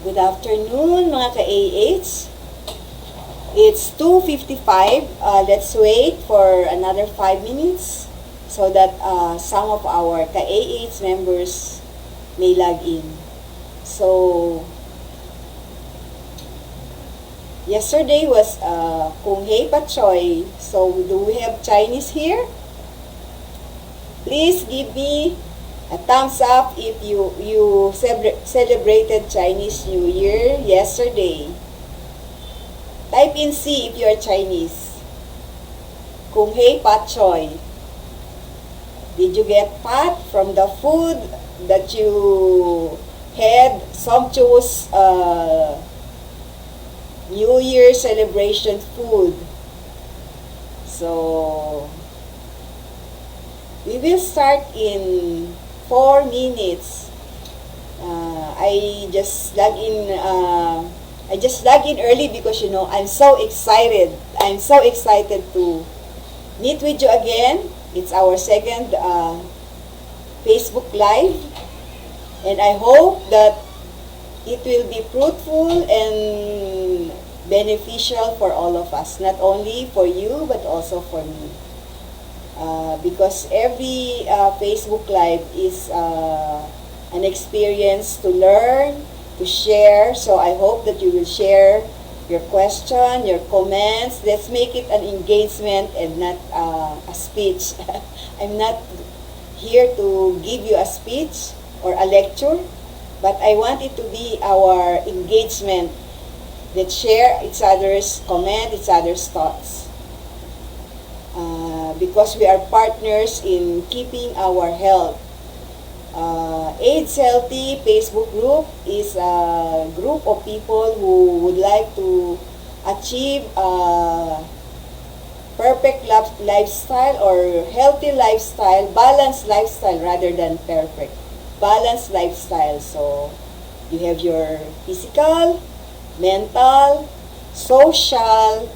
Good afternoon mga ka-AH. It's 2:55. Let's wait for another 5 minutes so that some of our ka-AH members may log in. So, yesterday was Kung Hei Pachoy. So, do we have Chinese here? Please give me a thumbs up if you celebrated Chinese New Year yesterday. Type in C if you are Chinese. Kung Hei Pachoy. Did you get fat from the food that you had? Sumptuous New Year celebration food. So, we will start in 4 minutes. I just log in early because I'm so excited. I'm so excited to meet with you again. It's our second Facebook Live, and I hope that it will be fruitful and beneficial for all of us, not only for you but also for me. Because every Facebook Live is an experience to learn, to share. So I hope that you will share your question, your comments. Let's make it an engagement and not a speech. I'm not here to give you a speech or a lecture, but I want it to be our engagement. Let's share each other's comment, each other's thoughts. Because we are partners in keeping our health. AIDS Healthy Facebook group is a group of people who would like to achieve a perfect lifestyle or healthy lifestyle, balanced lifestyle rather than perfect. Balanced lifestyle. So, you have your physical, mental, social,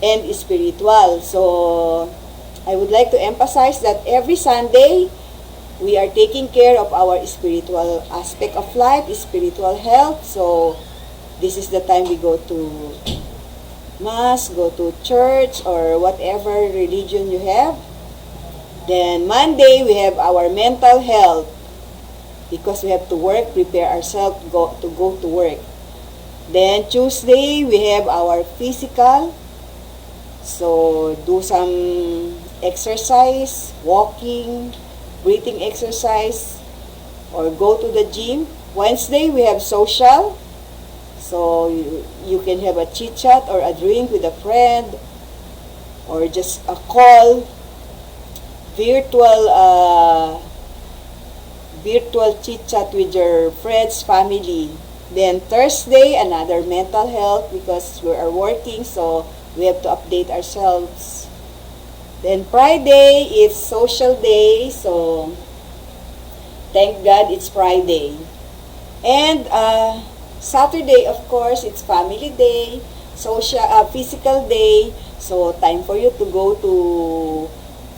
and spiritual. So, I would like to emphasize that every Sunday, we are taking care of our spiritual aspect of life, spiritual health. So, this is the time we go to Mass, go to church, or whatever religion you have. Then, Monday, we have our mental health because we have to work, prepare ourselves to go to work. Then, Tuesday, we have our physical. So, do some exercise, walking, breathing exercise, or go to the gym. Wednesday, we have social. So, you can have a chit-chat or a drink with a friend, or just a call, virtual chit-chat with your friends, family. Then, Thursday, another mental health because we are working, so we have to update ourselves. Then Friday is social day, so thank God it's Friday. And Saturday, of course, it's family day, physical day. So time for you to go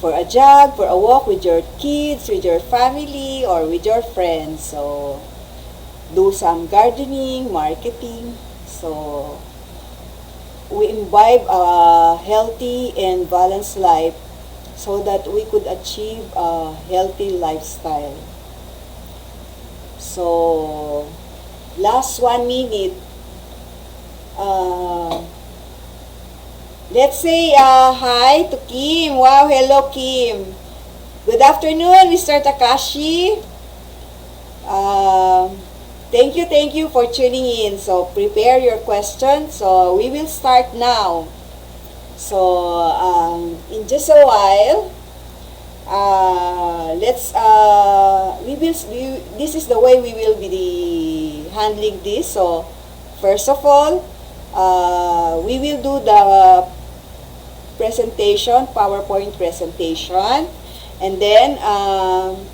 for a jog, for a walk with your kids, with your family, or with your friends. So do some gardening, marketing. So we imbibe a healthy and balanced life so that we could achieve a healthy lifestyle. So, last 1 minute, let's say hi to Kim. Wow, hello Kim. Good afternoon, Mr. Takashi. Thank you for tuning in. So, prepare your questions. So, we will start now. So, in just a while, this is the way we will be handling this. So, first of all, we will do the presentation, PowerPoint presentation. And then,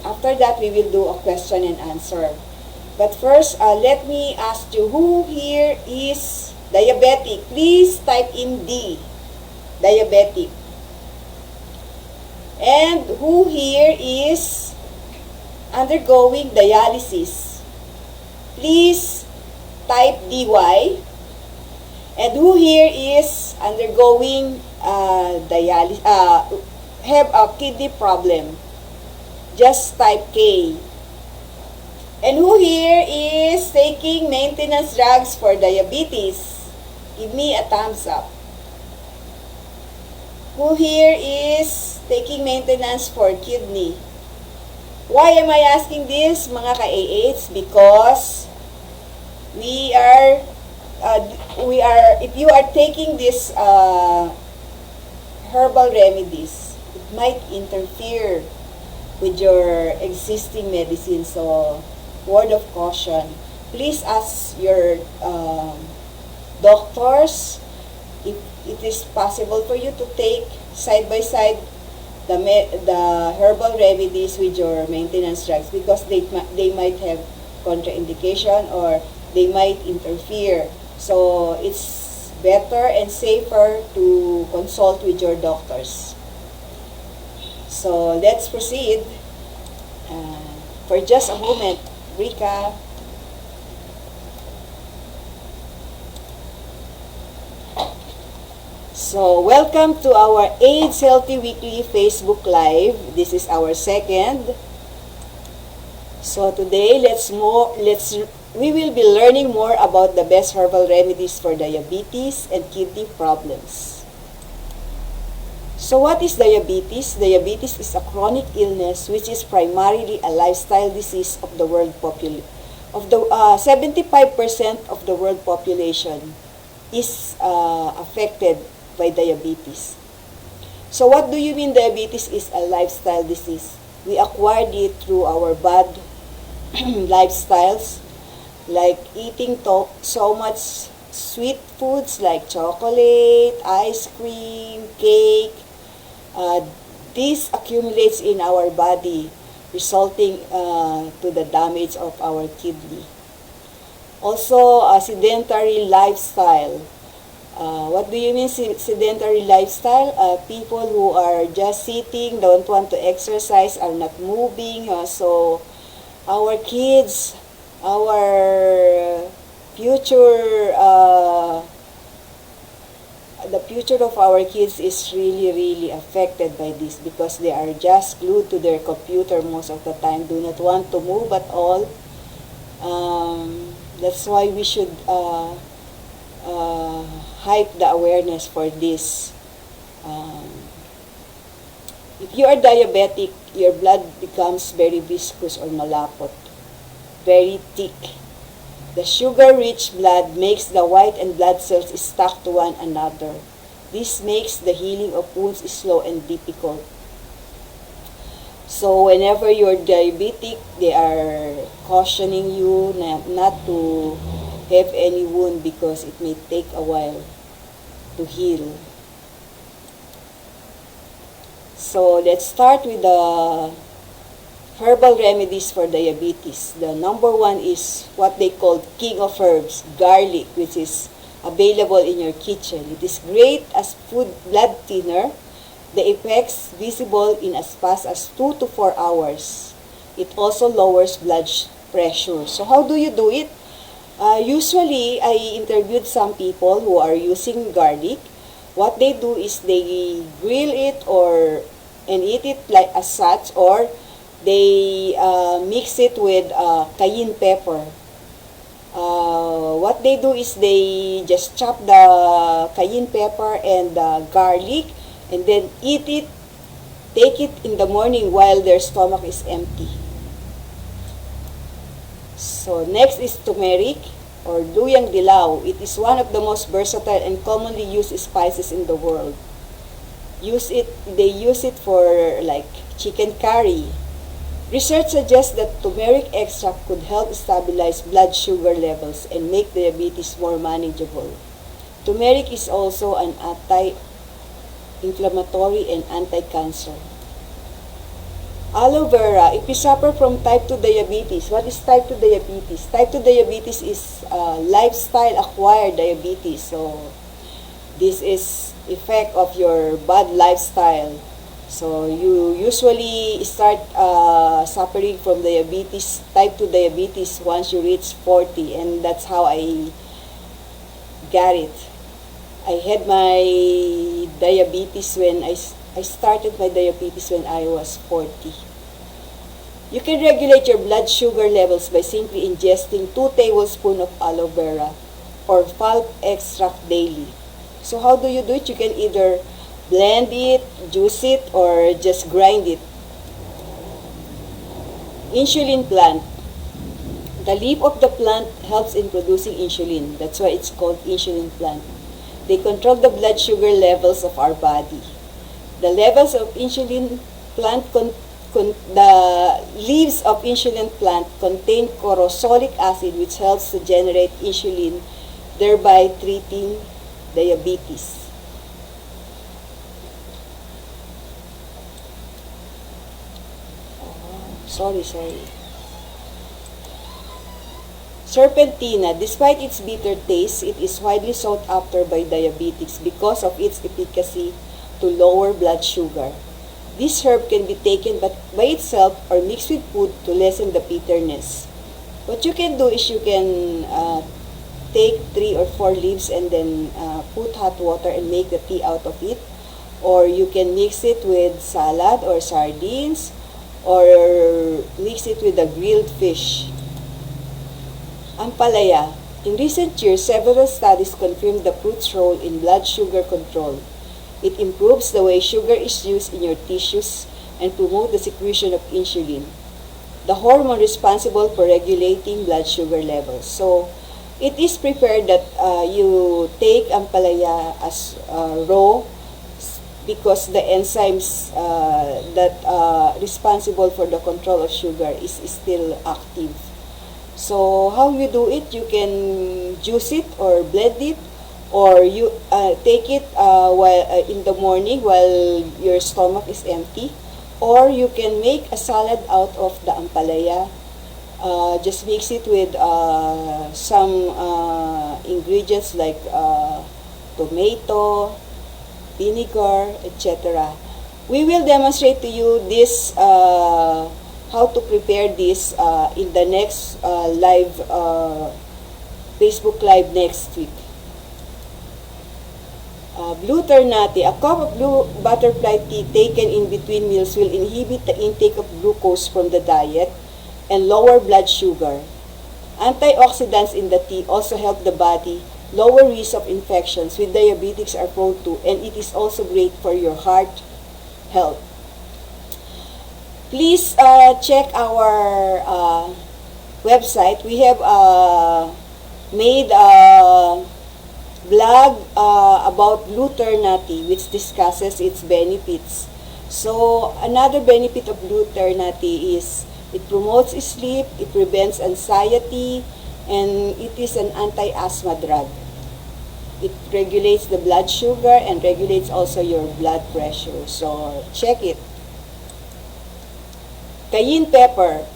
after that, we will do a question and answer. But first, let me ask you, who here is diabetic? Please type in D, diabetic. And who here is undergoing dialysis? Please type DY, and who here is undergoing dialysis, have a kidney problem? Just type K. And who here is taking maintenance drugs for diabetes? Give me a thumbs up. Who here is taking maintenance for kidney? Why am I asking this, mga ka-AH? Because if you are taking this herbal remedies, it might interfere with your existing medicine. So, word of caution. Please ask your doctors if it is possible for you to take side by side the herbal remedies with your maintenance drugs, because they might have contraindication or they might interfere. So it's better and safer to consult with your doctors. So let's proceed. For just a moment, Rika. So, welcome to our AIDS Healthy Weekly Facebook Live. This is our second. So, today, we will be learning more about the best herbal remedies for diabetes and kidney problems. So, what is diabetes? Diabetes is a chronic illness which is primarily a lifestyle disease of the world population. 75% of the world population is affected by diabetes. So what do you mean diabetes is a lifestyle disease? We acquired it through our bad lifestyles, like eating so much sweet foods like chocolate, ice cream, cake. This accumulates in our body, resulting to the damage of our kidney. Also, a sedentary lifestyle. What do you mean sedentary lifestyle? People who are just sitting, don't want to exercise, are not moving. So, our kids, our future, the future of our kids is really affected by this, because they are just glued to their computer most of the time, do not want to move at all. That's why we should hype the awareness for this. If you are diabetic, your blood becomes very viscous or malapot, very thick. The sugar-rich blood makes the white and blood cells stuck to one another. This makes the healing of wounds slow and difficult. So whenever you're diabetic, they are cautioning you not to have any wound because it may take a while to heal. So let's start with the herbal remedies for diabetes. The number one is what they call king of herbs, garlic, which is available in your kitchen. It is great as food blood thinner. The effects visible in as fast as 2 to 4 hours. It also lowers blood pressure. So how do you do it? Usually, I interviewed some people who are using garlic. What they do is they grill it and eat it like as such, or they mix it with cayenne pepper. What they do is they just chop the cayenne pepper and the garlic and then eat it, take it in the morning while their stomach is empty. So next is turmeric or luyang dilaw. It is one of the most versatile and commonly used spices in the world. They use it for like chicken curry. Research suggests that turmeric extract could help stabilize blood sugar levels and make diabetes more manageable. Turmeric is also an anti-inflammatory and anti-cancer. Aloe vera, if you suffer from type 2 diabetes, what is type 2 diabetes? Type 2 diabetes is lifestyle acquired diabetes. So, this is effect of your bad lifestyle. So you usually start suffering from diabetes, type 2 diabetes, once you reach 40, and that's how I got it. I had my diabetes when I started my diabetes when I was 40. You can regulate your blood sugar levels by simply ingesting 2 tablespoons of aloe vera or pulp extract daily. So how do you do it? You can either blend it, juice it, or just grind it. Insulin plant. The leaf of the plant helps in producing insulin. That's why it's called insulin plant. They control the blood sugar levels of our body. The levels of insulin plant the leaves of insulin plant contain corosolic acid, which helps to generate insulin, thereby treating diabetes. Sorry. Serpentina, despite its bitter taste, it is widely sought after by diabetics because of its efficacy to lower blood sugar. This herb can be taken by itself or mixed with food to lessen the bitterness. What you can do is you can take 3 or 4 leaves and then put hot water and make the tea out of it. Or you can mix it with salad or sardines, or mix it with a grilled fish. Ampalaya. In recent years, several studies confirmed the fruit's role in blood sugar control. It improves the way sugar is used in your tissues and promotes the secretion of insulin, the hormone responsible for regulating blood sugar levels. So, it is preferred that you take ampalaya as raw, because the enzymes that are responsible for the control of sugar is still active. So how you do it? You can juice it or blend it, or you take it while in the morning while your stomach is empty, or you can make a salad out of the ampalaya. Just mix it with some ingredients like tomato, vinegar, etc. We will demonstrate to you this how to prepare this in the next live Facebook Live next week. Blue Ternate. A cup of blue butterfly tea taken in between meals will inhibit the intake of glucose from the diet and lower blood sugar. Antioxidants in the tea also help the body lower risk of infections which diabetics are prone to, and it is also great for your heart health. Please check our website. We have made a blog about Blue Ternate, which discusses its benefits. So another benefit of Blue Ternate is it promotes sleep, it prevents anxiety, and it is an anti-asthma drug. It regulates the blood sugar and regulates also your blood pressure. So check it. Cayenne pepper.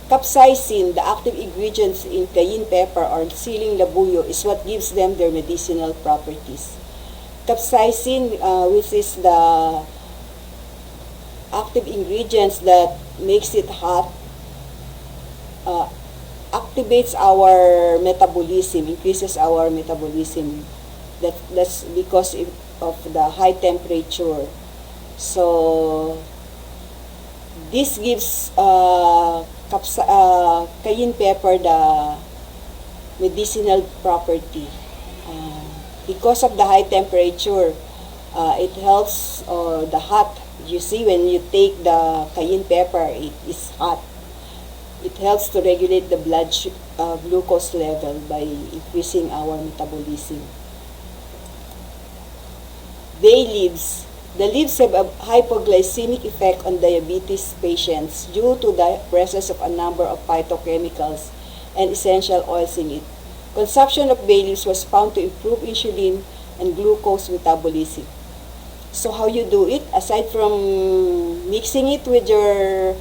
Capsaicin, the active ingredients in cayenne pepper or siling labuyo, is what gives them their medicinal properties. Capsaicin, which is the active ingredients that makes it hot, activates our metabolism, increases our metabolism. That's because of the high temperature. So this gives cayenne pepper the medicinal property. Because of the high temperature, it helps the hot. You see, when you take the cayenne pepper, it is hot. It helps to regulate the blood glucose level by increasing our metabolism. Bay leaves. The leaves have a hypoglycemic effect on diabetes patients due to the presence of a number of phytochemicals and essential oils in it. Consumption of bay leaves was found to improve insulin and glucose metabolism. So how you do it? Aside from mixing it with your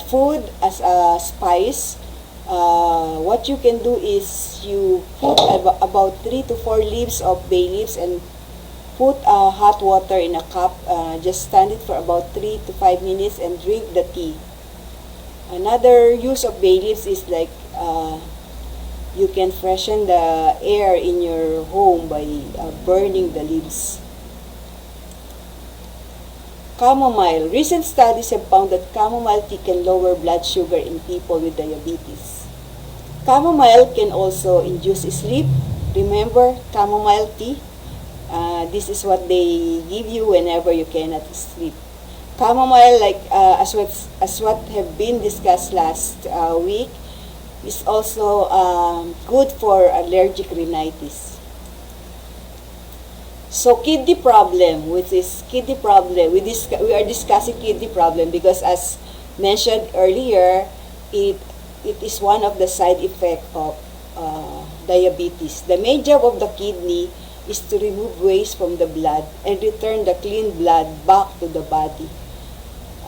food as a spice, what you can do is you put about 3 to 4 leaves of bay leaves and put hot water in a cup, just stand it for about 3 to 5 minutes and drink the tea. Another use of bay leaves is like you can freshen the air in your home by burning the leaves. Chamomile. Recent studies have found that chamomile tea can lower blood sugar in people with diabetes. Chamomile can also induce sleep. Remember chamomile tea? This is what they give you whenever you cannot sleep. Chamomile, like as what have been discussed last week, is also good for allergic rhinitis. So kidney problem, which is kidney problem, we are discussing kidney problem because as mentioned earlier, it is one of the side effects of diabetes. The main job of the kidney is to remove waste from the blood and return the clean blood back to the body.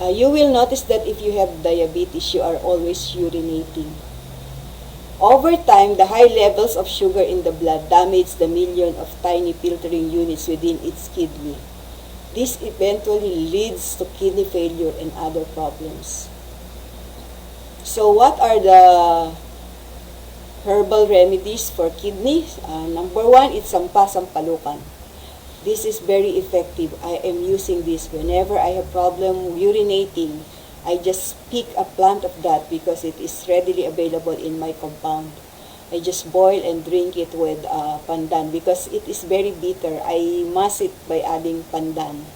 You will notice that if you have diabetes, you are always urinating. Over time, the high levels of sugar in the blood damage the million of tiny filtering units within its kidney. This eventually leads to kidney failure and other problems. So what are the herbal remedies for kidneys? Number 1 is sampasampalukan. This is very effective. I am using this whenever I have problem urinating. I just pick a plant of that because it is readily available in my compound. I just boil and drink it with pandan because it is very bitter. I mask it by adding pandan.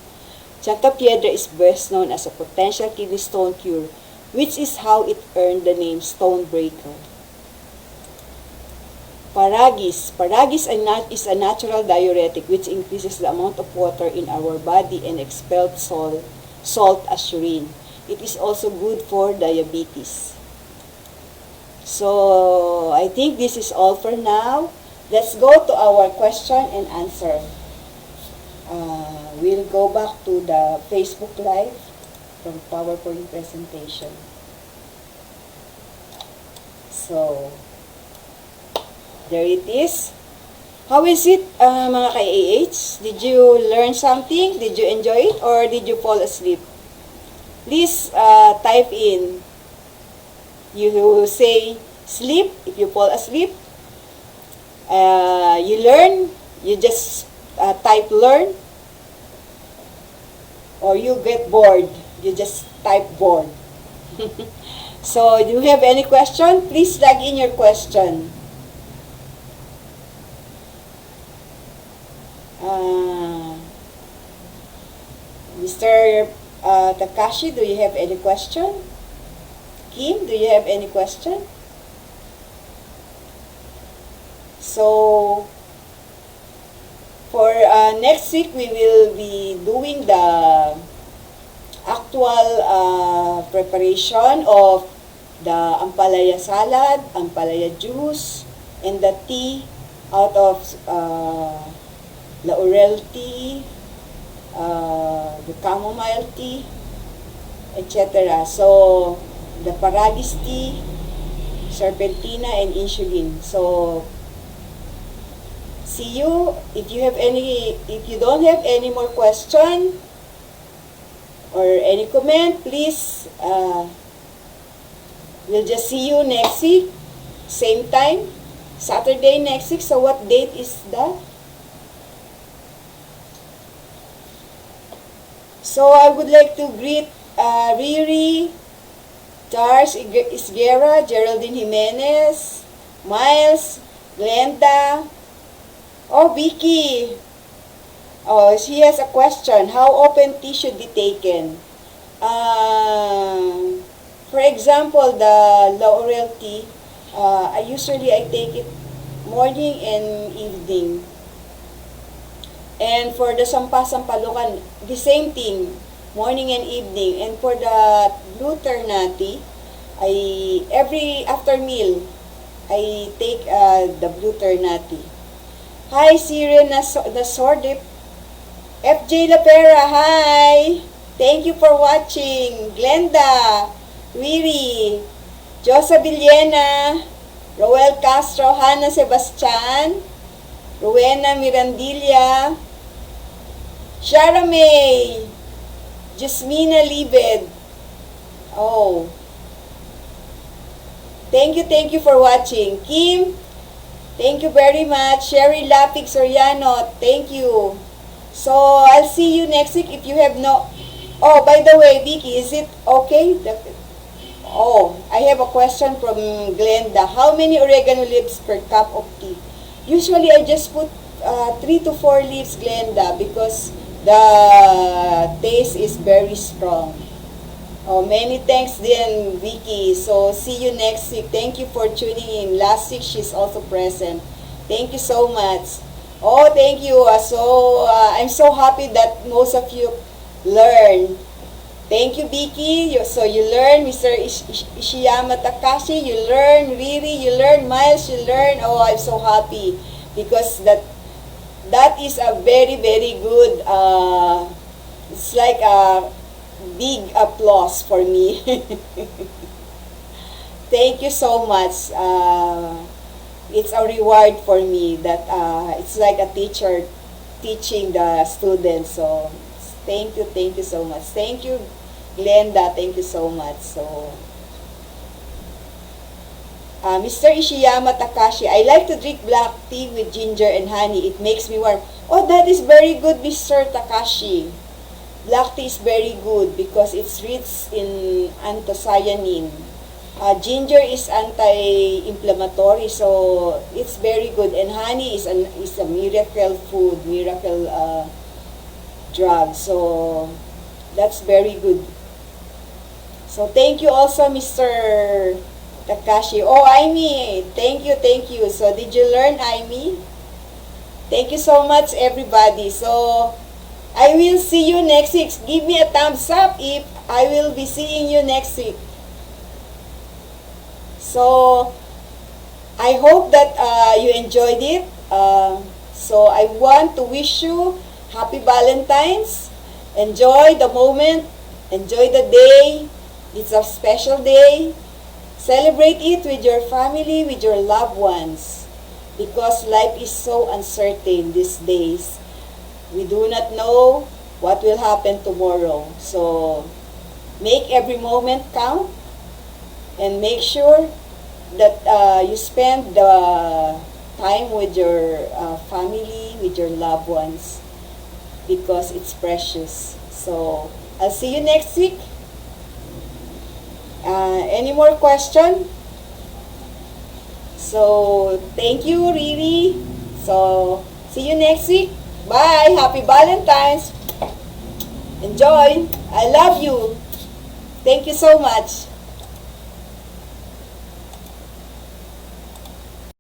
Chacapiedra is best known as a potential kidney stone cure, which is how it earned the name stone breaker. Paragis. Paragis is a natural diuretic which increases the amount of water in our body and expels salt as urine. It is also good for diabetes. So, I think this is all for now. Let's go to our question and answer. We'll go back to the Facebook Live from PowerPoint presentation. So, there it is. How is it, mga ka-AH? Did you learn something? Did you enjoy it? Or did you fall asleep? Please type in. You say sleep if you fall asleep. You learn. You just type learn. Or you get bored. You just type bored. So, do you have any question? Please log in your question. Mr. Takashi, do you have any question? Kim, do you have any question? So, for next week, we will be doing the actual preparation of the ampalaya salad, ampalaya juice, and the tea out of laurel tea, the chamomile tea, etc. So, the paragis tea, serpentina, and insulin. So, see you. If you don't have any more question or any comment, please, we'll just see you next week, same time, Saturday next week. So, what date is that? So, I would like to greet Riri, Charles Isguera, Geraldine Jimenez, Miles, Glenda, oh, Vicky. Oh, she has a question. How often tea should be taken? For example, the laurel tea, I take it morning and evening. And for the sampasampalukan, the same thing, morning and evening. And for the blue ternati, after meal, I take the blue ternati. Hi, Siren Nasordip. FJ Lapera, hi! Thank you for watching. Glenda, Riri, Josa Villena, Roel Castro, Hannah Sebastian, Rowena Mirandilla, Shara May. Jasmina Libed. Oh. Thank you for watching. Kim, thank you very much. Sherry Lapik Soriano, thank you. So, I'll see you next week if you have no... Oh, by the way, Vicky, is it okay? Oh, I have a question from Glenda. How many oregano leaves per cup of tea? Usually, I just put 3 to 4 leaves, Glenda, because the taste is very strong. Oh, many thanks din, Vicky. So, see you next week. Thank you for tuning in. Last week, she's also present. Thank you so much. Oh, thank you. I'm so happy that most of you learn. Thank you, Vicky. So, you learn, Mr. Ishiyama Takashi. You learn, Riri. You learn, Miles. You learn. Oh, I'm so happy. Because that is a very, very good, it's like a big applause for me. Thank you so much. It's a reward for me that it's like a teacher teaching the students. So thank you so much. Thank you, Glenda. Thank you so much. So Mr. Ishiyama Takashi, I like to drink black tea with ginger and honey. It makes me warm. Oh, that is very good, Mr. Takashi. Black tea is very good because it's rich in anthocyanin. Ginger is anti-inflammatory, so it's very good. And honey is a miracle food, miracle drug. So that's very good. So thank you also, Mr. Takashi. Oh, Aimee, thank you. So did you learn, Aimee? Thank you so much, everybody. So I will see you next week. Give me a thumbs up if I will be seeing you next week. So, I hope that you enjoyed it. So, I want to wish you Happy Valentine's. Enjoy the moment. Enjoy the day. It's a special day. Celebrate it with your family, with your loved ones. Because life is so uncertain these days. We do not know what will happen tomorrow. So, make every moment count and make sure that you spend the time with your family, with your loved ones, because it's precious. So, I'll see you next week. Any more question? So, thank you, Riri. So, see you next week. Bye! Happy Valentine's! Enjoy! I love you! Thank you so much!